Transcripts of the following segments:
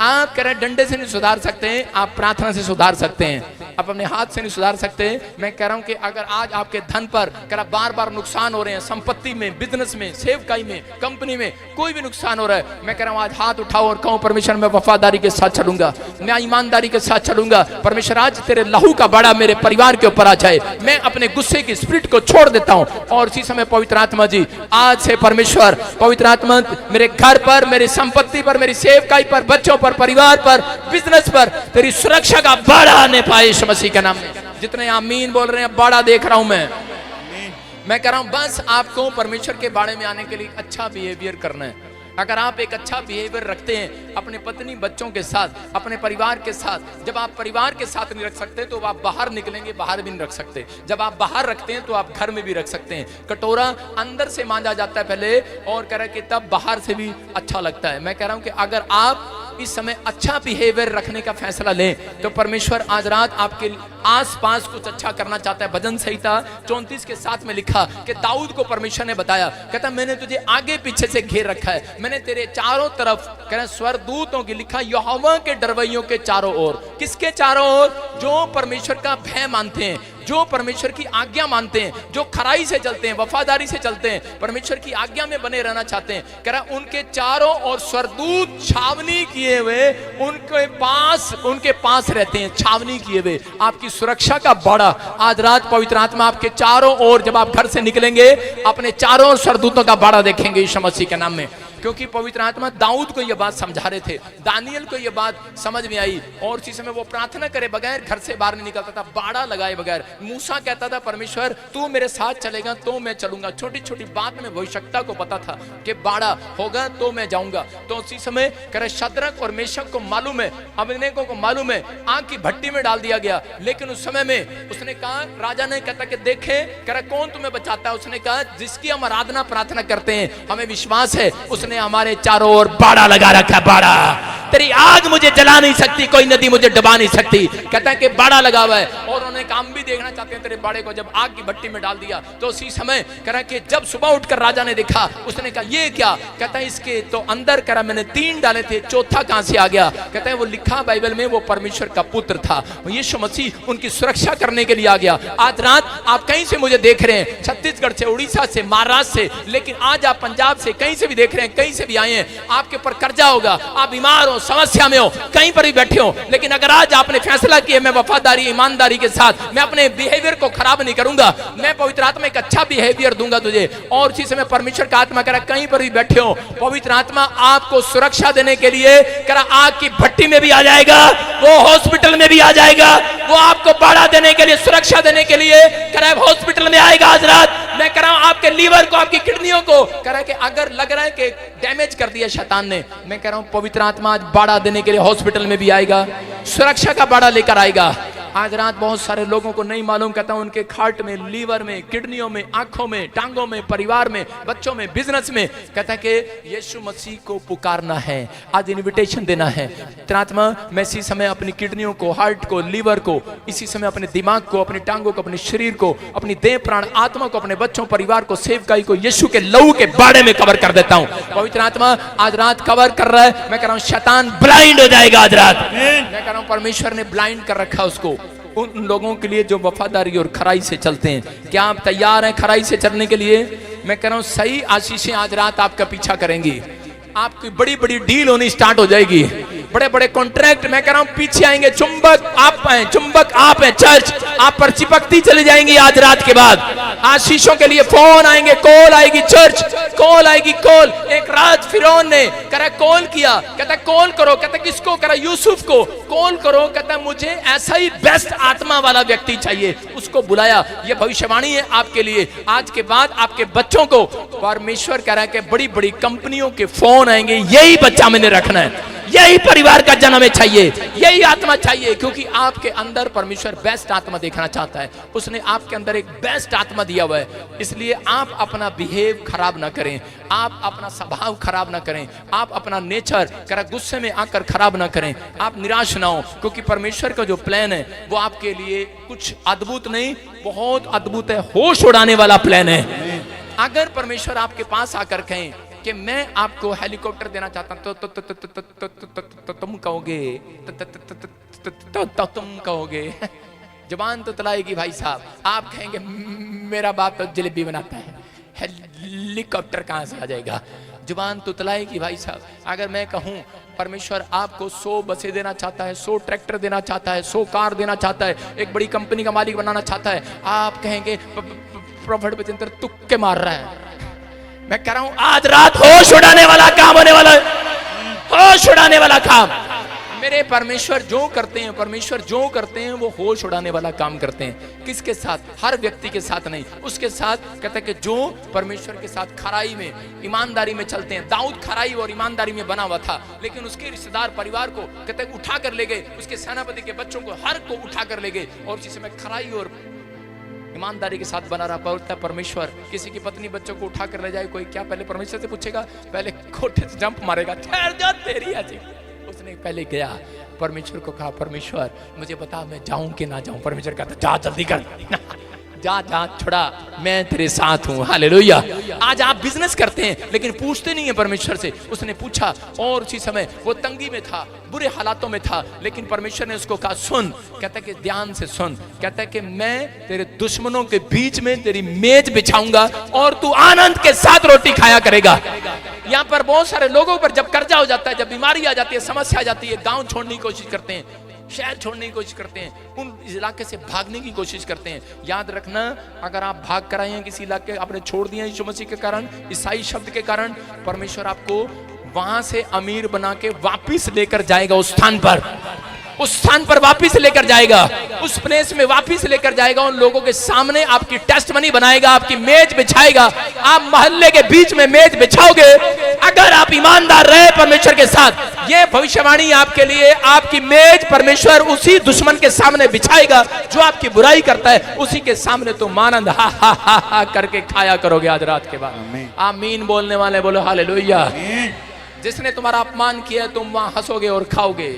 आप कह रहे हैं डंडे से नहीं सुधार सकते हैं, आप प्रार्थना से सुधार सकते हैं, आप अपने हाथ से नहीं सुधार सकते। मैं कह रहा हूं कि अगर आज आपके धन पर कह बार बार नुकसान हो रहे हैं, संपत्ति में, बिजनेस में, सेवकाई में, कंपनी में कोई भी नुकसान हो रहा है, मैं कह रहा हूं आज हाथ उठाओ और कहो परमेश्वर मैं वफादारी के साथ चलूंगा, मैं ईमानदारी के साथ चलूंगा। परमेश्वर आज तेरे लहू का बड़ा मेरे परिवार के ऊपर आ जाए, मैं अपने गुस्से की स्पिरिट को छोड़ देता हूं। और इसी समय पवित्र आत्मा जी आज से परमेश्वर पवित्र आत्मा मेरे घर पर, मेरी संपत्ति पर, मेरी सेवकाई पर, बच्चों पर, परिवार पर, बिजनेस पर तेरी सुरक्षा का बाड़ा आने पाए यीशु मसीह के नाम में। जितने आमीन बोल रहे हैं बाड़ा देख रहा हूं मैं कह रहा हूं बस आपको परमेश्वर के बाड़े में आने के लिए अच्छा बिहेवियर करना है। अगर आप एक अच्छा बिहेवियर रखते हैं अपने पत्नी बच्चों के साथ, अपने परिवार के साथ, जब आप परिवार के साथ नहीं रख सकते तो आप बाहर निकलेंगे, बाहर भी नहीं रख सकते। जब आप बाहर रखते हैं तो आप घर में भी रख सकते हैं। कटोरा अंदर से मांजा जाता है पहले और कह रहा है कि तब बाहर से भी अच्छा लगता है। मैं कह रहा हूं कि अगर आप इस समय अच्छा बिहेवियर रखने का फैसला लें तो परमेश्वर आज रात आपके आसपास कुछ अच्छा करना चाहता है। भजन संहिता 34 के 7 में लिखा कि दाऊद को परमेश्वर ने बताया, कहता मैंने तुझे आगे पीछे से घेर रखा है, मैंने तेरे चारों तरफ कह रहे स्वरदूतों की लिखा यहोवा के डरवैयों के चारों ओर। किसके चारों ओर? जो परमेश्वर का भय मानते हैं, जो परमेश्वर की आज्ञा मानते हैं, जो खराई से चलते हैं, वफादारी से चलते हैं, परमेश्वर की आज्ञा में बने रहना चाहते हैं। कह रहा उनके चारों ओर स्वरदूत छावनी किए हुए उनके पास रहते हैं, छावनी किए हुए। आपकी सुरक्षा का बाड़ा आज रात पवित्र आत्मा आपके चारों ओर, जब आप घर से निकलेंगे अपने चारों ओर स्वरदूतों का बाड़ा देखेंगे यीशु मसीह के नाम में। क्योंकि पवित्र आत्मा दाऊद को यह बात समझा रहे थे, दानियल को यह बात समझ में आई और उसी समय वो प्रार्थना करे बगैर घर से बाहर नहीं निकलता था, बाड़ा लगाए बगैर। मूसा कहता था परमेश्वर तू मेरे साथ चलेगा तो मैं चलूंगा। छोटी छोटी बात में भविष्यता को पता था कि बाड़ा होगा तो मैं जाऊंगा। तो उसी समय करे शद्रक और मेशक को मालूम है, अबेदनगो को मालूम है, आग की भट्टी में डाल दिया गया। लेकिन उस समय में उसने कहा, राजा ने कहता कि देखे करे कौन तुम्हें बचाता है? उसने कहा जिसकी हम आराधना प्रार्थना करते हैं, हमें विश्वास है उसने हमारे चारों ओर बाड़ा लगा रखा। बाड़ा तेरी आग मुझे जला नहीं सकती, कोई नदी मुझे डुबा नहीं सकती। कहता है कि बाड़ा लगा हुआ है और उन्हें काम भी देखना चाहते हैं तेरे बाड़े को। जब आग की भट्टी में डाल दिया तो उसी समय कह रहा कि जब सुबह उठकर राजा ने देखा, उसने कहा ये क्या? कहता है इसके तो अंदर कह रहा मैंने 3 डाले थे, चौथा कहां से आ गया? कहता है वो लिखा बाइबल में वो परमेश्वर का पुत्र था, यीशु मसीह उनकी सुरक्षा करने के लिए आ गया। आज रात आप कहीं से मुझे देख रहे हैं, छत्तीसगढ़ से, उड़ीसा से, महाराष्ट्र से, लेकिन आज आप पंजाब से कहीं से भी देख रहे हैं, कहीं से भी आए हैं, आपके ऊपर कर्जा होगा, आप बीमार हो, समस्या में हो, कहीं पर भी बैठे हो, लेकिन अगर आज आपने फैसला किया मैं वफादारी ईमानदारी के साथ मैं अपने बिहेवियर को खराब नहीं करूंगा, मैं पवित्र आत्मा एक अच्छा बिहेवियर दूंगा तुझे। और इसी समय परमेश्वर का आत्मा कह रहा कहीं पर भी बैठे हो, पवित्र आत्मा आपको सुरक्षा देने के लिए कह रहा आग की भट्टी में भी आ जाएगा, वो हॉस्पिटल में भी आ जाएगा, वो आपको बाड़ा देने के लिए, सुरक्षा देने के लिए कह रहा है हॉस्पिटल में आएगा। आज रात मैं कह रहा हूं आपके लीवर को, आपकी किडनियों को कह रहा है कि अगर लग रहा है कि डैमेज कर दिया शैतान ने, मैं कह रहा हूं पवित्र आत्मा आज बाड़ा देने के लिए हॉस्पिटल में भी आएगा, सुरक्षा का बाड़ा लेकर आएगा। आज रात बहुत सारे लोगों को नहीं मालूम, कहता हूं उनके हार्ट में, लीवर में, किडनियों में, आंखों में, टांगों में, परिवार में, बच्चों में, बिजनेस में, कहता है कि यीशु मसीह को पुकारना है, आज इनविटेशन देना है। आत्मा मैं इसी समय अपनी किडनियों को, हार्ट को, लीवर को, इसी समय अपने दिमाग को, अपनी टांगों को, अपने शरीर को, अपनी देह प्राण आत्मा को, अपने बच्चों परिवार को, सेवकाई को यीशु के लहू के बाड़े में कवर कर देता हूं। पवित्र आत्मा आज रात कवर कर रहा है। मैं कह रहा हूं शैतान ब्लाइंड हो जाएगा आज रात। मैं कह रहा हूं परमेश्वर ने ब्लाइंड कर रखा उसको, उन लोगों के लिए जो वफादारी और खराई से चलते हैं। क्या आप तैयार हैं खराई से चलने के लिए? मैं कह रहा हूं सही आशीषें आज रात आपका पीछा करेंगी, आपकी बड़ी बड़ी डील होनी स्टार्ट हो जाएगी, बड़े बड़े कॉन्ट्रैक्ट मैं कह रहा हूं पीछे आएंगे। चुंबक आप हैं, चर्च आप पर चिपकती चली जाएंगी आज रात के बाद। आशीषों के लिए फोन आएंगे, कॉल आएगी, चर्च कॉल आएगी, कॉल। एक रात फिरौन ने कहा कॉल किया, कहता कॉल करो, कहता किसको? कह रहा यूसुफ को कॉल करो, कहता मुझे ऐसा ही बेस्ट आत्मा वाला व्यक्ति चाहिए, उसको बुलाया। ये भविष्यवाणी है आपके लिए, आज के बाद आपके बच्चों को परमेश्वर कह रहा है कि बड़ी बड़ी कंपनियों के फोन आएंगे, यही बच्चा मैंने रखना है, यही परिवार का जन्म है चाहिए, यही आत्मा चाहिए, क्योंकि आपके अंदर परमेश्वर बेस्ट आत्मा देखना चाहता है। उसने आपके अंदर एक बेस्ट आत्मा दिया हुआ है, इसलिए आप अपना बिहेव खराब ना करें, आप अपना स्वभाव खराब ना करें, आप अपना नेचर करा गुस्से में आकर खराब ना करें, आप निराश ना हो, क्योंकि परमेश्वर का जो प्लान है वो आपके लिए कुछ अद्भुत नहीं, बहुत अद्भुत है, होश उड़ाने वाला प्लान है। अगर परमेश्वर आपके पास आकर कहें कि मैं आपको हेलीकॉप्टर देना चाहता हूं तो तुम कहोगे तो तुम कहोगे। जुबान तो तलाएगी भाई साहब, आप कहेंगे मेरा बाप तो जलेबी बनाता है, हेलीकॉप्टर कहां से आ जाएगा। जुबान तो तलाएगी भाई साहब। अगर मैं कहूं परमेश्वर आपको 100 बसें देना चाहता है, 100 ट्रैक्टर देना चाहता है, 100 कार देना चाहता है, एक बड़ी कंपनी का मालिक बनाना चाहता है, आप कहेंगे प्रॉफिट बचिंदर तुक्के मार रहा है। मैं कह रहा हूं आज रात होश उड़ाने वाला काम होने वाला है, होश उड़ाने वाला काम। मेरे परमेश्वर जो करते हैं, परमेश्वर जो करते हैं वो होश उड़ाने वाला काम करते हैं। किसके साथ? हर व्यक्ति के साथ नहीं, उसके साथ कहते हैं कि जो परमेश्वर के साथ खराई में, ईमानदारी में चलते हैं। दाऊद खराई और ईमानदारी में बना हुआ था, लेकिन उसके रिश्तेदार परिवार को कहते हैं उठा कर ले गए, उसके सेनापति के बच्चों को हर को उठा कर ले गए, और उसी समय खराई और ईमानदारी के साथ बना रहा। बोलता है परमेश्वर किसी की पत्नी बच्चों को उठा कर ले जाए, कोई क्या पहले परमेश्वर से पूछेगा? पहले कोठे से जंप मारेगा, ठहर जा तेरी ऐसी। उसने पहले गया, परमेश्वर को कहा परमेश्वर मुझे बता मैं जाऊं कि ना जाऊं। परमेश्वर कहता जा जल्दी कर, जा जा छोड़ा, मैं तेरे साथ हूं। हालेलुया। आज आप बिजनेस करते हैं लेकिन पूछते नहीं है परमेश्वर से। उसने पूछा और उसी समय वो तंगी में था, बुरे हालातों में था, लेकिन परमेश्वर ने उसको कहा सुन, कहता है कि ध्यान से सुन, कहता है कि मैं तेरे दुश्मनों के बीच में तेरी मेज बिछाऊंगा और तू आनंद के साथ रोटी खाया करेगा। यहाँ पर बहुत सारे लोगों पर जब कर्जा हो जाता है, जब बीमारी आ जाती है, समस्या आ जाती है, गांव छोड़ने की कोशिश करते हैं, शहर छोड़ने की कोशिश करते हैं, उन इलाके से भागने की कोशिश करते हैं। याद रखना, अगर आप भाग कर आए हैं किसी इलाके, आपने छोड़ दिया यीशु मसीह के कारण, ईसाई शब्द के कारण, परमेश्वर आपको वहां से अमीर बना के वापिस लेकर जाएगा उस स्थान पर, उस स्थान पर वापिस लेकर जाएगा, उस प्लेस में वापिस लेकर जाएगा। उन लोगों के सामने आपकी टेस्टमनी बनाएगा, आपकी मेज बिछाएगा। आप मोहल्ले के बीच में मेज बिछाओगे अगर आप ईमानदार रहे परमेश्वर के साथ। ये भविष्यवाणी आपके लिए, आपकी मेज परमेश्वर उसी दुश्मन के सामने बिछाएगा जो आपकी बुराई करता है, उसी के सामने तुम आनंद हा हा हा हा करके खाया करोगे आज रात के बाद। आमीन बोलने वाले बोलो हालेलुया। जिसने तुम्हारा अपमान किया तुम वहां हंसोगे और खाओगे।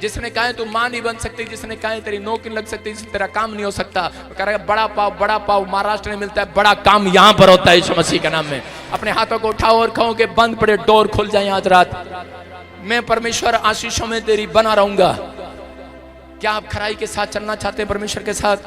जिसने कहा तुम मां नहीं बन सकती, जिसने कहा तेरी नौकरी लग सकती, तेरा काम नहीं हो सकता, कह बड़ा पाव महाराष्ट्र में मिलता है, बड़ा काम यहां पर होता है यीशु मसीह के नाम में। अपने हाथों को उठाओ और कहो कि बंद पड़े डोर खुल जाए आज रात। मैं परमेश्वर आशीषों में तेरी बना रहूंगा। क्या आप खराई के साथ चलना चाहते हैं परमेश्वर के साथ?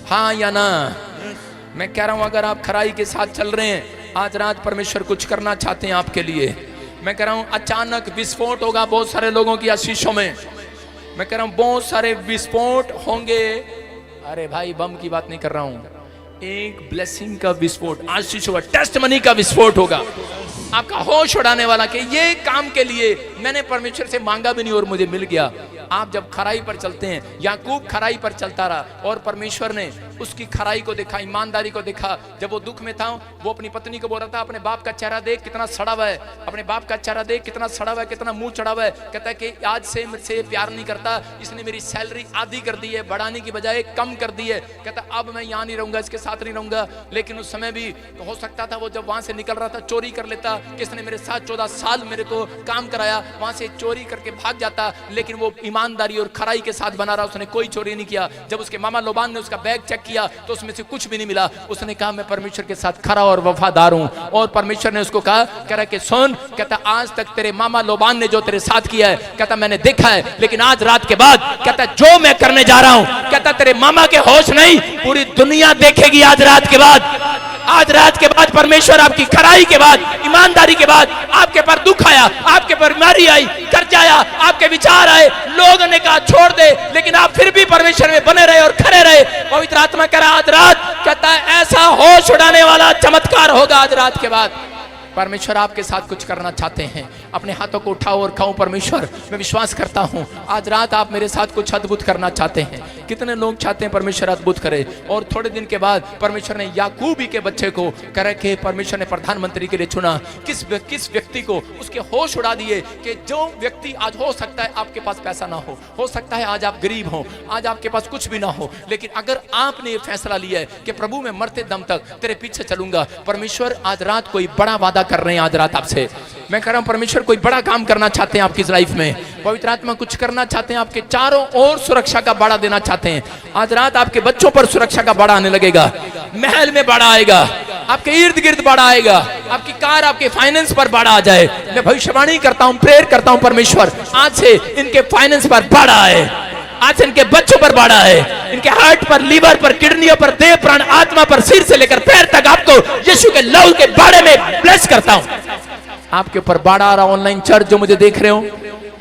हाँ या ना? मैं कह रहा हूं अगर आप खराई के साथ चल रहे हैं, आज रात परमेश्वर कुछ करना चाहते हैं आपके लिए। मैं कह रहा हूं अचानक विस्फोट होगा बहुत सारे लोगों की आशीषों में। मैं कह रहा हूं बहुत सारे विस्फोट होंगे। अरे भाई बम की बात नहीं कर रहा हूं, एक ब्लेसिंग का विस्फोट, आशीष होगा, टेस्टमनी का विस्फोट होगा, आपका होश उड़ाने वाला कि ये काम के लिए मैंने परमेश्वर से मांगा भी नहीं और मुझे मिल गया। आप जब खराई पर चलते हैं, याकूब खराई पर चलता रहा और परमेश्वर ने उसकी खराई को देखा, ईमानदारी को देखा। जब वो दुख में था, वो अपनी पत्नी को बोल रहा था अपने बाप का चेहरा देख कितना सड़ा हुआ है, अपने बाप का चेहरा देख कितना सड़ा हुआ है, कितना मुंह चढ़ा हुआ है। कहता है कि आज से मुझसे प्यार नहीं करता, इसने मेरी सैलरी आधी कर दी है, बढ़ाने की बजाय कम कर दी है। कहता अब मैं यहाँ नहीं रहूंगा, इसके साथ नहीं रहूंगा। लेकिन उस समय भी तो हो सकता था वो जब वहां से निकल रहा था चोरी कर लेता, किसने मेरे साथ 14 साल मेरे को काम कराया, वहां से चोरी करके भाग जाता। लेकिन वो ईमानदारी और खराई के साथ बना रहा, उसने कोई चोरी नहीं किया। जब उसके मामा लोबान ने उसका बैग चेक किया तो उसमें से कुछ भी नहीं मिला। उसने कहा मैं परमेश्वर के साथ खरा और वफादार हूं। और परमेश्वर ने उसको कहा, कह रहा कि सुन, कहता आज तक तेरे मामा लोबान ने जो तेरे साथ किया है, कहता मैंने देखा है, लेकिन आज रात के बाद कहता जो मैं करने जा रहा हूं, कहता तेरे मामा के होश नहीं, पूरी दुनिया देखेगी आज रात के बाद। आज रात के बाद परमेश्वर आपकी खराई के बाद, ईमानदारी के बाद, आपके पर दुख आया, आपके पर बीमारी आई, कर्जा आया, आपके विचार आए, लोगों ने कहा छोड़ दे, लेकिन आप फिर भी परमेश्वर में बने रहे और खड़े रहे। पवित्र आत्मा कह रहा आज रात, कहता है ऐसा होश उड़ाने वाला चमत्कार होगा आज रात के बाद। परमेश्वर आपके साथ कुछ करना चाहते हैं। अपने हाथों को उठाओ और कहो परमेश्वर मैं विश्वास करता हूं आज रात आप मेरे साथ कुछ अद्भुत करना चाहते हैं। कितने लोग चाहते हैं परमेश्वर अद्भुत करे? और थोड़े दिन के बाद परमेश्वर ने याकूब ही के बच्चे को कह के परमेश्वर ने प्रधानमंत्री के लिए चुना। किस व्यक्ति को उसके होश उड़ा दिए कि जो व्यक्ति आज हो सकता है आपके पास पैसा ना हो सकता है आज आप गरीब हो, आज आपके पास कुछ भी ना हो, लेकिन अगर आपने ये फैसला लिया है कि प्रभु मैं मरते दम तक तेरे पीछे चलूंगा, परमेश्वर आज रात कोई बड़ा वादा कर रहे हैं। आज रात आपसे मैं कह रहा हूं परमेश्वर कोई बड़ा काम करना चाहते हैं आपकी लाइफ में। पवित्र आत्मा कुछ करना चाहते हैं, आपके चारों ओर सुरक्षा का बाड़ा देना चाहते हैं। आज रात आपके बच्चों पर सुरक्षा का बाड़ा आने लगेगा, महल में बाड़ा आएगा, आपके इर्द गिर्द बाढ़ आएगा, आपकी कार, आपके फाइनेंस पर बाढ़ आ जाए। मैं भविष्यवाणी करता हूं, प्रेयर करता हूं, परमेश्वर आज से इनके फाइनेंस पर बाढ़ आए, आज से इनके बच्चों पर बाढ़ आए, इनके हार्ट पर, लीवर पर, किडनियों पर, देह, प्राण, आत्मा पर, सिर से लेकर पैर तक आपको यीशु के लहू के बाढ़े में ब्लेस करता हूं। आपके ऊपर बाढ़ आ रहा। ऑनलाइन चर्च जो मुझे देख रहे हो,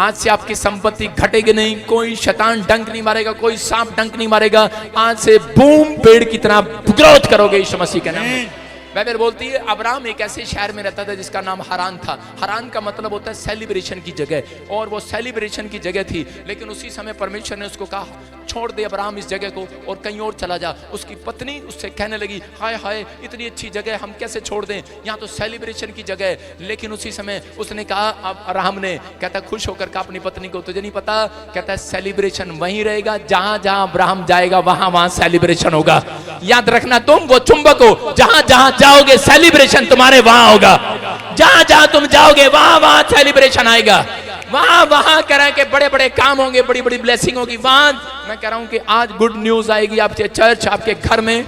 आज से आपकी संपत्ति घटेगी नहीं, कोई शैतान डंक नहीं मारेगा, कोई सांप डंक नहीं मारेगा। आज से बूम पेड़ की तरह ग्रोथ करोगे यीशु मसीह के नाम में। बाइबल बोलती है अब्राहम एक ऐसे शहर में रहता था जिसका नाम हरान था। हरान का मतलब होता है सेलिब्रेशन की जगह, और वो सेलिब्रेशन की जगह थी। लेकिन उसी समय परमेश्वर ने उसको कहा छोड़ दे अब्राहम इस जगह को और कहीं और चला जा। उसकी पत्नी उससे कहने लगी हाय हाय इतनी अच्छी जगह हम कैसे छोड़ दें, यहाँ तो सेलिब्रेशन की जगह है। लेकिन उसी समय उसने कहा, अब अब्राहम ने कहता खुश होकर कहा अपनी पत्नी को तुझे नहीं पता, कहता है सेलिब्रेशन वहीं रहेगा जहां जहां अब्राहम जाएगा वहां वहां सेलिब्रेशन होगा। याद रखना तुम वो चुंबक हो, जहां जहां जाओगे सेलिब्रेशन तुम्हारे वहां होगा। जहां जहां तुम जाओगे वहां वहां सेलिब्रेशन आएगा। वहां वहां कह रहे हैं कि बड़े बड़े काम होंगे, बड़ी बड़ी ब्लेसिंग होगी। वहां मैं कह रहा हूं कि आज गुड न्यूज आएगी आपके चर्च, आपके घर में,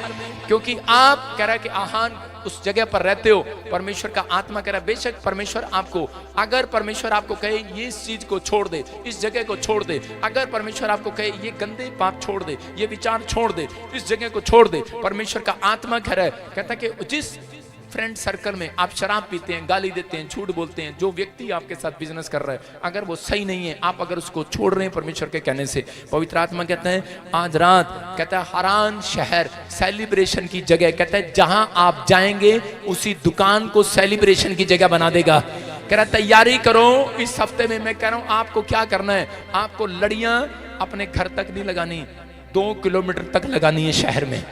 क्योंकि आप कह रहे हैं कि आहान उस जगह पर रहते हो। परमेश्वर का आत्मा कह रहा है बेशक परमेश्वर आपको, अगर परमेश्वर आपको कहे ये इस चीज को छोड़ दे, इस जगह को छोड़ दे, अगर परमेश्वर आपको कहे ये गंदे पाप छोड़ दे, ये विचार छोड़ दे, इस जगह को छोड़ दे, परमेश्वर का आत्मा कह रहा है, कहता है कि जिस फ्रेंड सर्कल में आप शराब पीते हैं, गाली देते हैं, झूठ बोलते हैं, जो व्यक्ति आपके साथ बिजनेस कर रहा है अगर वो सही नहीं है, आप अगर उसको छोड़ रहे हैं परमेश्वर के कहने से, पवित्र आत्मा कहते हैं आज रात, कहता है हरान शहर सेलिब्रेशन की जगह, कहता है जहां आप जाएंगे उसी दुकान को सेलिब्रेशन की जगह बना देगा। कह रहा तैयारी करो इस हफ्ते में। मैं कह रहा हूं आपको क्या करना है, आपको लड़ियां अपने घर तक नहीं लगानी, 2 किलोमीटर तक लगानी है शहर में।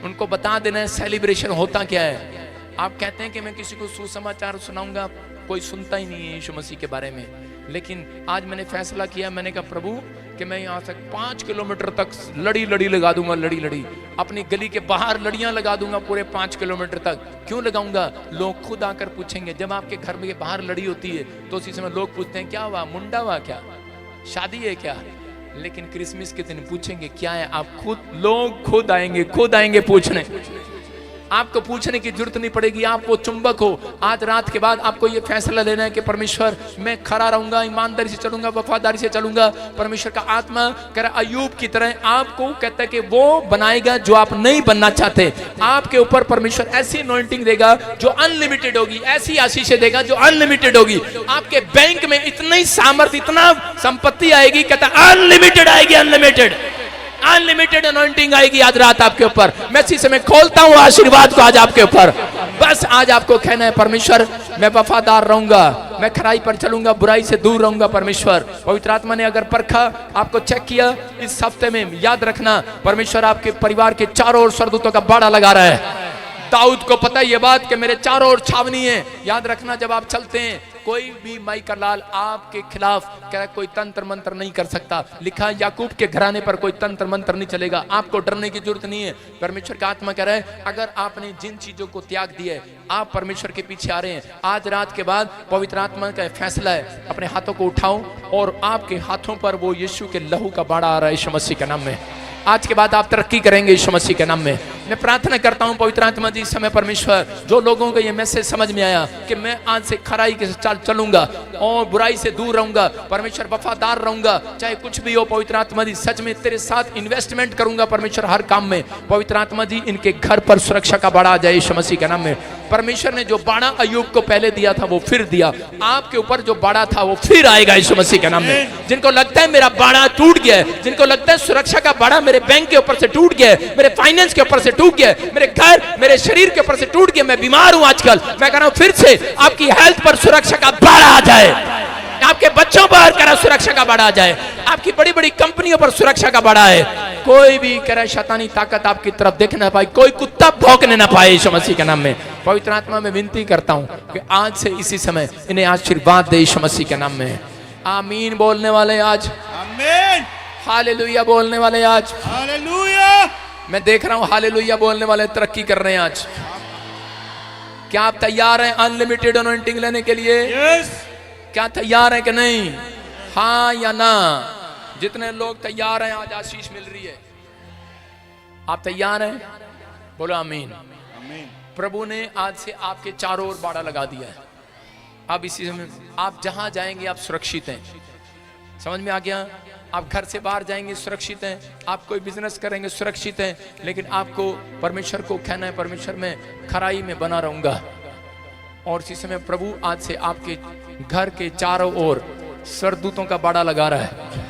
उनको बता देना है सेलिब्रेशन होता क्या है। आप कहते हैं कि मैं किसी को सुसमाचार सुनाऊंगा, कोई सुनता ही नहीं है यीशु मसीह के बारे में। लेकिन आज मैंने फैसला किया, मैंने कहा प्रभु कि मैं यहाँ से 5 किलोमीटर तक लड़ी लगा दूंगा, लड़ी अपनी गली के बाहर लड़ियां लगा दूंगा पूरे 5 किलोमीटर तक। क्यों लगाऊंगा? लोग खुद आकर पूछेंगे। जब आपके घर में बाहर लड़ी होती है तो उसी समय लोग पूछते हैं क्या हुआ, मुंडा हुआ क्या, शादी है क्या? लेकिन क्रिसमस के दिन पूछेंगे क्या है, आप खुद, लोग खुद आएंगे पूछने। आपको पूछने की जरूरत नहीं पड़ेगी, आप वो चुंबक हो। आज रात के बाद आपको ये फैसला लेना है कि परमेश्वर मैं खड़ा रहूंगा, ईमानदारी से चलूंगा, वफादारी से चलूंगा। परमेश्वर का आत्मा कह रहा अय्यूब की तरह आपको कहता है कि वो बनाएगा जो आप नहीं बनना चाहते। आपके ऊपर परमेश्वर ऐसी अनॉइंटिंग देगा जो अनलिमिटेड होगी, ऐसी आशीषें देगा जो अनलिमिटेड होगी। आपके बैंक में इतनी सामर्थ, इतना संपत्ति आएगी, कहता अनलिमिटेड आएगी, अनलिमिटेड अनॉइंटिंग आएगी आज रात आपके ऊपर। मैं इसी समय खोलता हूं आशीर्वाद को आज आपके ऊपर। बस आज आपको कहना है परमेश्वर मैं वफादार रहूंगा, मैं खराई पर चलूंगा, बुराई से दूर रहूंगा। परमेश्वर पवित्र आत्मा ने अगर परखा, आपको चेक किया इस हफ्ते में, याद रखना परमेश्वर आपके परिवार के चारों ओर स्वर्गदूतों का बाड़ा लगा रहा है। दाऊद को पता ये बात कि मेरे चारों ओर छावनी है। याद रखना जब आप चलते हैं कोई भी माई का लाल आपके खिलाफ कह कोई तंत्र मंत्र नहीं कर सकता। लिखा याकूब के घराने पर कोई तंत्र मंत्र नहीं चलेगा। आपको डरने की जरूरत नहीं है। परमेश्वर का आत्मा कह रहा है अगर आपने जिन चीजों को त्याग दिया है, आप परमेश्वर के पीछे आ रहे हैं, आज रात के बाद पवित्र आत्मा का फैसला है अपने हाथों को उठाओ और आपके हाथों पर वो यीशु के लहू का बाड़ा आ रहा है यीशु मसीह के नाम में। आज के बाद आप तरक्की करेंगे यीशु मसीह के नाम में। मैं प्रार्थना करता हूं पवित्र आत्मा जी, इस समय परमेश्वर जो लोगों को ये मैसेज समझ में आया कि मैं आज से खराई के साथ चलूंगा और बुराई से दूर रहूंगा, परमेश्वर वफादार रहूंगा, चाहे कुछ भी हो। पवित्र आत्मा जी सच में तेरे साथ इन्वेस्टमेंट करूंगा परमेश्वर हर काम में। पवित्र आत्मा जी इनके घर पर सुरक्षा का बाड़ा आ जाए यीशु मसीह के नाम में। परमेश्वर ने जो बाड़ा अय्यूब को पहले दिया था वो फिर दिया, आपके ऊपर जो बाड़ा था वो फिर आएगा यीशु मसीह के नाम में। जिनको लगता है मेरा बाड़ा टूट गया है, जिनको लगता है सुरक्षा का बाड़ा मेरे बैंक के ऊपर से टूट गया है, मेरे फाइनेंस के ऊपर से टूट गया है, मेरे घर, मेरे शरीर के ऊपर से टूट गया, मैं बीमार हूं आजकल, मैं कह रहा हूं फिर से आपकी हेल्थ पर सुरक्षा का बाड़ा आ जाए, आपके बच्चों पर कह रहा सुरक्षा का बाड़ा आ जाए, आपकी बड़ी बड़ी कंपनियों पर सुरक्षा का बाड़ा है। कोई भी कह रहा शैतानी ताकत आपकी तरफ देख ना पाए, कोई कुत्ता भौंकने ना पाए यीशु मसीह के नाम में। पवित्र आत्मा में विनती करता हूं कि आज से इसी समय इन्हें आशीर्वाद दे यीशु मसीह के नाम में। आमीन बोलने वाले आज, आमीन, हालेलुया बोलने वाले आज, हालेलुया। मैं देख रहा हूं हालेलुया बोलने वाले तरक्की कर रहे हैं आज। क्या आप तैयार हैं अनलिमिटेड अनॉइंटिंग लेने के लिए? yes. क्या तैयार हैं कि नहीं? हाँ या ना? जितने लोग तैयार हैं आज आशीष मिल रही है। आप तैयार हैं? बोलो आमीन। प्रभु ने आज से आपके चारों ओर बाड़ा लगा दिया है। अब इसी समय आप जहां जाएंगे आप सुरक्षित हैं। समझ में आ गया? आप घर से बाहर जाएंगे सुरक्षित हैं, आप कोई बिजनेस करेंगे सुरक्षित हैं, लेकिन आपको परमेश्वर को कहना है परमेश्वर में खराई में बना रहूंगा। और इसी समय प्रभु आज से आपके घर के चारों ओर सरदूतों का बाड़ा लगा रहा है।